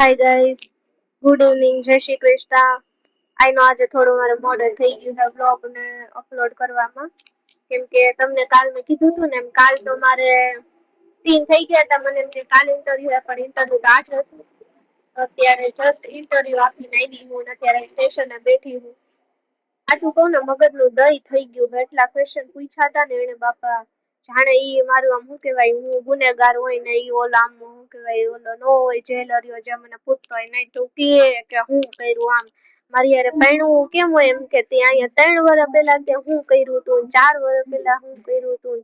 Hi guys, good evening, જય શ્રી કૃષ્ણ. આઈ નો આજે થોડું મારે મોડે થઈ ગયું છે વ્લોગ ને અપલોડ કરવામાં, કેમ કે તમને કાલ મેં કીધું હતું ને એમ કાલ તો મારે સીન થઈ ગયા હતા. મને એમ કે કાલ ઇન્ટરવ્યુ પણ ઇન્ટરવ્યુ તો આજ હતું. અત્યારે જસ્ટ ઇન્ટરવ્યુ આપીને આવી હું અત્યારે સ્ટેશને બેઠી હું. આટલું કહું ને મગજનું દહીં થઈ ગયું. એટલા ક્વેશ્ચન પૂછ્યા હતા ને એને બાપા, જાણે ઈ મારું આમ શું કેવાય હું ગુનેગાર હોય ને ઈ ઓલા આમ શું કેવાય ઓલો નો હોય જેલરિયો જે મને પૂછતો હોય નહીં તો કે હું કર્યું આમ મારી યારે પૈણું કેમ હોય એમ કે ત્યાં અહીંયા 3 વર્ષ પહેલા તે હું કર્યું તું, 4 વર્ષ પહેલા હું કર્યું તું,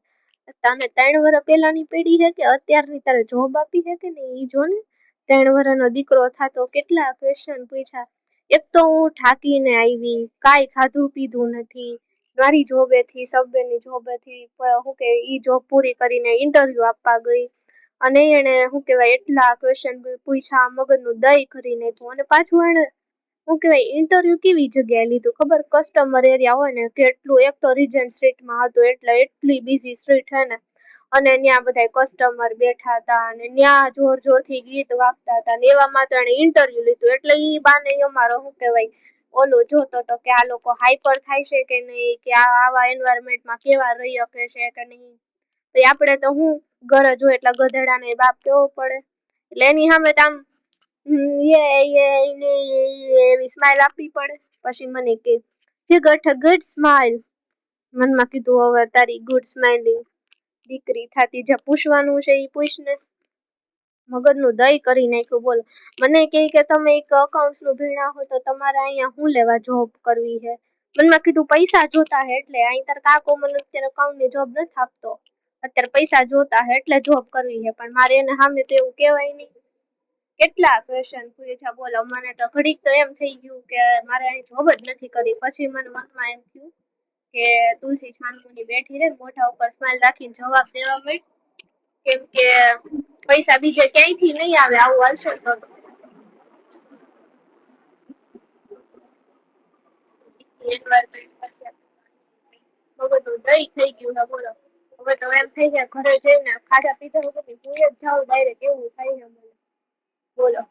તને 3 વર્ષ પહેલાની પેઢી છે કે અત્યારની તારે જોબ આપી છે કે નહીં ઈ જો ને. 3 વર્ષનો દીકરો થાતો કેટલા ક્વેશ્ચન પૂછ્યા. એક તો હું થાકીને આવી, કાંઈ ખાધું પીધું નથી. મારી જોબેથી સબવેની જોબેથી શું કે ઈ જોબ પૂરી કરીને ઇન્ટરવ્યુ આપવા ગઈ અને એને શું કેવાય એટલા ક્વેશ્ચન પૂછ્યા, મગજનું દહીં કરી નાખ્યું. અને પાછું એને શું કેવાય ઇન્ટરવ્યુ કેવી જગ્યાએ લીધું ખબર, કસ્ટમર એરિયા હોય ને કેટલું, એક તો રીજન્ટ સ્ટ્રીટમાં હતું એટલે એટલી બીજી સ્ટ્રીટ હે ને, અને ત્યાં બધા કસ્ટમર બેઠા હતા અને ત્યાં જોર જોરથી ગીત વાગતા હતા ને એવામાં તો એને ઇન્ટરવ્યુ લીધું. એટલે ઈ બાને અમારો શું કેવાય ઓલું જોતો તો કે આ લોકો હાઈપર થાય છે કે નહીં, કે આવા એન્વાયરમેન્ટમાં કેવા રહી શકે છે કે નહીં. તો આપણે તો હું ગરજ હોય એટલે ગધેડાને બાપ કેવો પડે. એટલે એની સામે તો આમ એવી સ્માઈલ આપવી પડે. પછી મને કે you got a good smile. મનમાં કીધું હવે તારી ગુડ સ્માઇલિંગ દીકરી થાતી જે પૂછવાનું છે એ પૂછને. મગજનું દહીં કરી નાખ્યું. બોલો મને કે તમે એક અકાઉન્ટ નું ભીણા હોય તો તમારે અહીંયા શું લેવા જોબ કરવી છે. મનમાં કીધું પૈસા જોતા હે એટલે અહીં તાર કાકો મને અત્યારે અકાઉન્ટ ની જોબ નથી આપતો, અત્યારે પૈસા જોતા હે એટલે જોબ કરવી છે. પણ મારે એને સામે તો એવું કેવાય નહીં. કેટલા ક્વેશ્ચન પૂછ્યા બોલો. મને તો ઘડીક તો એમ થઈ ગયું કે મારે અહીં જોબ જ નથી કરી. પછી મને મનમાં એમ થયું કે તુલસી છાનમુની બેઠી રે મોઢા ઉપર સ્માઈલ રાખીને જવાબ દેવા માંડ, કેમ કે પૈસા બીજે ક્યાંયથી નહીં આવે. આવું હાલશે તો મગજનું દહીં થઈ ગયું છે બોલો. હવે તો એમ થઈ જાય ઘરે જઈને ખાધા પીધા વગર ભૂલે જ જાવ ડાયરેક્ટ, એવું થાય છે મને. બોલો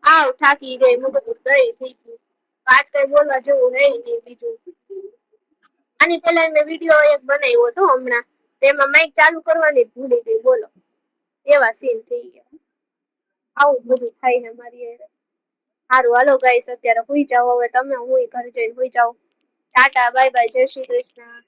આવ થાકી ગઈ, મગજનું દહીં થઈ ગયું. આજ કઈ બોલવા જેવું હે નહીં બીજું. આની પેલા મેં વિડીયો એક બનાવ્યો હતો હમણાં, તેમાં માઇક ચાલુ કરવાની ભૂલી ગઈ બોલો. એવા સીન થઈ ગયા. આવું બધું થાય છે મારી હારે. સારું હાલો ગાઈસ અત્યારે હુઈ જાવ હવે તમે, હું ઘરે જઈને હુઈ જાવ. ટાટા બાય બાય, જય શ્રી કૃષ્ણ.